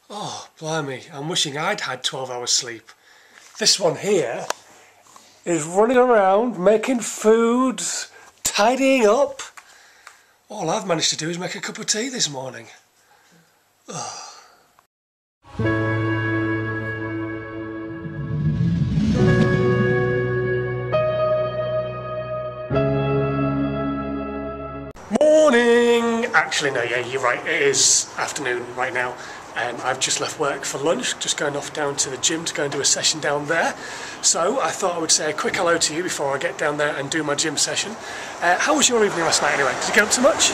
Oh, blimey, I'm wishing I'd had 12 hours sleep. This one here is running around, making food, tidying up. All I've managed to do is make a cup of tea this morning. Ugh. Morning! Actually, no, yeah, you're right, it is afternoon right now. I've just left work for lunch, just going off down to the gym to go and do a session down there. So I thought I would say a quick hello to you before I get down there and do my gym session. How was your evening last night anyway? Did you get up to much?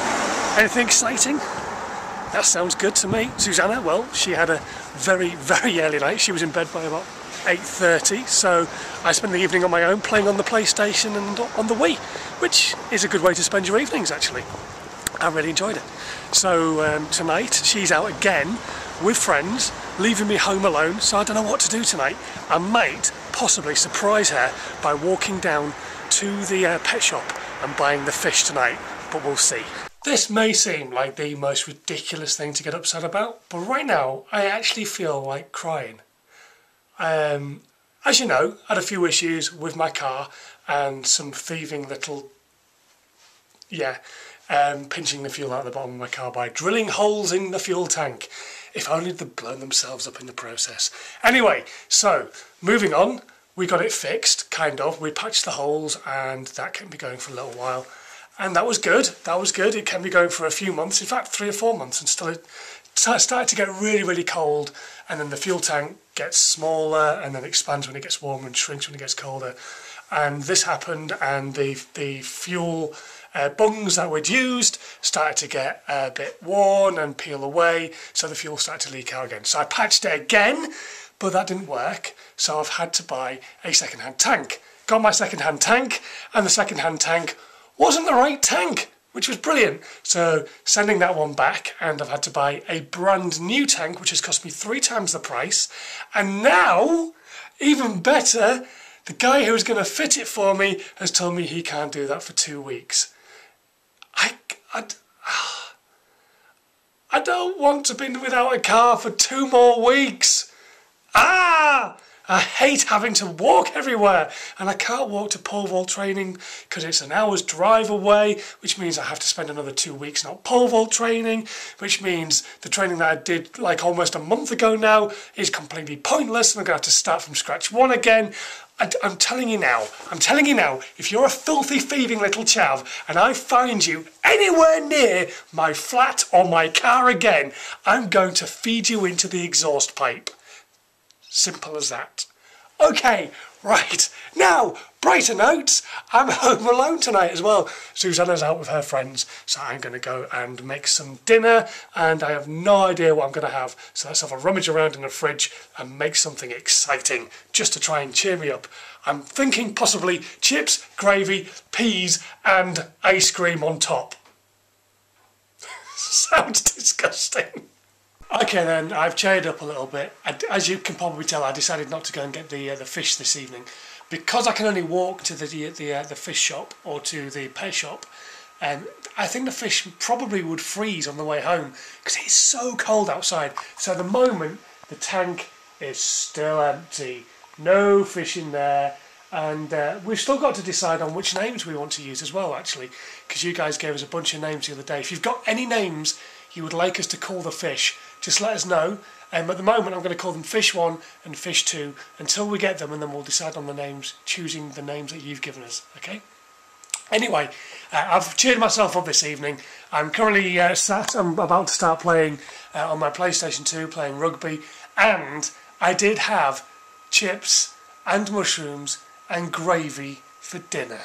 Anything exciting? That sounds good to me. Susanna, well, she had a very, very early night. She was in bed by about 8:30, so I spent the evening on my own playing on the PlayStation and on the Wii, which is a good way to spend your evenings actually. I really enjoyed it. So tonight she's out again with friends, leaving me home alone, so I don't know what to do tonight. I might possibly surprise her by walking down to the pet shop and buying the fish tonight, but we'll see. This may seem like the most ridiculous thing to get upset about, but right now I actually feel like crying. As you know, I had a few issues with my car and some thieving little, pinching the fuel out of the bottom of my car by drilling holes in the fuel tank. If only they'd blown themselves up in the process. Anyway, so moving on, we got it fixed, kind of. We patched the holes and that kept me going for a little while. And that was good, It kept me going for a few months, in fact 3 or 4 months, until it started to get really, really cold, and then the fuel tank gets smaller and then expands when it gets warmer and shrinks when it gets colder. And this happened, and the fuel bungs that we'd used started to get a bit worn and peel away, so the fuel started to leak out again. So I patched it again, but that didn't work, so I've had to buy a second-hand tank. Got my second-hand tank, and the second-hand tank wasn't the right tank, which was brilliant. So sending that one back, and I've had to buy a brand new tank, which has cost me 3 times the price. And now, even better, the guy who was going to fit it for me has told me he can't do that for 2 weeks. I don't want to be without a car for 2 more weeks. I hate having to walk everywhere, and I can't walk to pole vault training because it's an hour's drive away, which means I have to spend another 2 weeks not pole vault training, which means the training that I did like almost a month ago now is completely pointless, and I'm going to have to start from scratch one again. I'm telling you now, if you're a filthy, thieving little chav and I find you anywhere near my flat or my car again, I'm going to feed you into the exhaust pipe. Simple as that. Okay, right, now, brighter notes, I'm home alone tonight as well. Susanna's out with her friends, so I'm going to go and make some dinner, and I have no idea what I'm going to have, so let's have a rummage around in the fridge and make something exciting, just to try and cheer me up. I'm thinking possibly chips, gravy, peas, and ice cream on top. Sounds disgusting. Okay then, I've cheered up a little bit. As you can probably tell, I decided not to go and get the fish this evening. Because I can only walk to the fish shop or to the pet shop, I think the fish probably would freeze on the way home because it's so cold outside. So at the moment, the tank is still empty. No fish in there. And we've still got to decide on which names we want to use as well, actually, because you guys gave us a bunch of names the other day. If you've got any names you would like us to call the fish, just let us know. At the moment I'm going to call them Fish 1 and Fish 2 until we get them, and then we'll decide on the names, choosing the names that you've given us, okay? Anyway, I've cheered myself up this evening. I'm currently I'm about to start playing on my PlayStation 2, playing rugby, and I did have chips and mushrooms and gravy for dinner.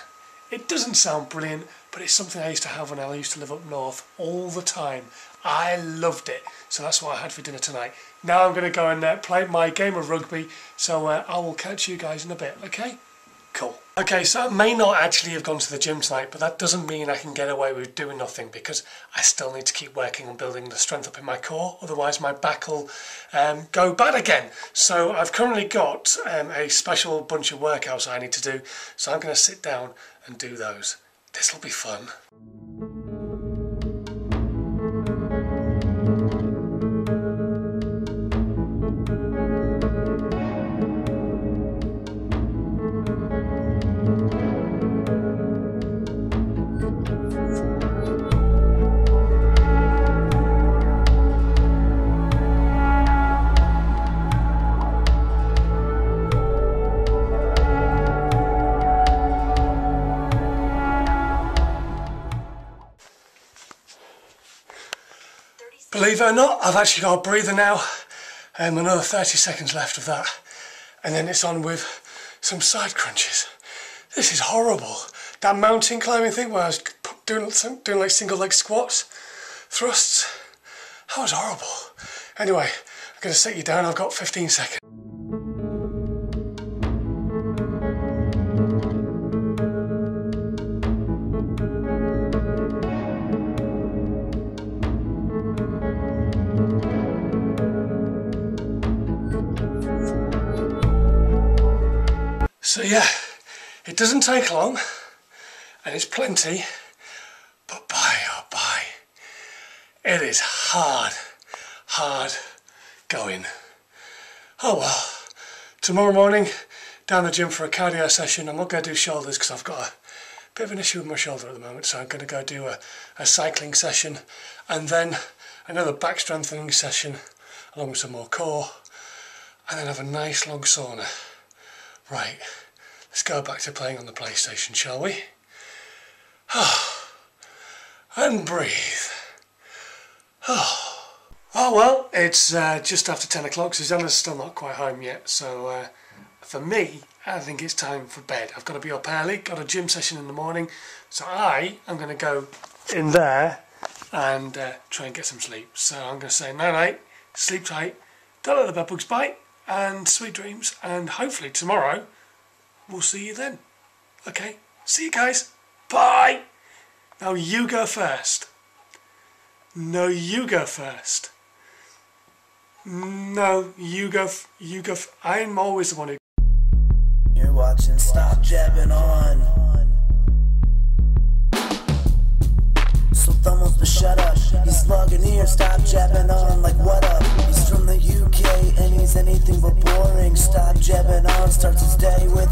It doesn't sound brilliant, but it's something I used to have when I used to live up north all the time. I loved it, so that's what I had for dinner tonight. Now I'm going to go and play my game of rugby, so I will catch you guys in a bit, okay? Cool. Okay, so I may not actually have gone to the gym tonight, but that doesn't mean I can get away with doing nothing, because I still need to keep working on building the strength up in my core, otherwise my back will go bad again. So I've currently got a special bunch of workouts I need to do, so I'm going to sit down and do those. This will be fun. Believe it or not, I've actually got a breather now. Another 30 seconds left of that. And then it's on with some side crunches. This is horrible. That mountain climbing thing where I was doing like single leg squats, thrusts, that was horrible. Anyway, I'm going to sit you down, I've got 15 seconds. So yeah, it doesn't take long, and it's plenty, but by oh by, it is hard going. Oh well, tomorrow morning, down the gym for a cardio session. I'm not going to do shoulders because I've got a bit of an issue with my shoulder at the moment, so I'm going to go do a cycling session, and then another back strengthening session, along with some more core, and then have a nice long sauna. Right, let's go back to playing on the PlayStation, shall we? And breathe. Oh well, it's just after 10 o'clock, Susanna's still not quite home yet, so for me, I think it's time for bed. I've got to be up early, got a gym session in the morning, so I am going to go in there and try and get some sleep. So I'm going to say night-night, sleep tight, don't let the bedbugs bite, and sweet dreams, and hopefully tomorrow we'll see you then. Okay, see you guys. Bye. Now you go first. No, you go first. No, you go. I'm always the one who. You're watching Stop Jabbing On. So thumbs, but shut up. He's logging here, stop jabbing on. Like what up? He's from the UK and he's anything but boring. Stop jabbing on starts his day with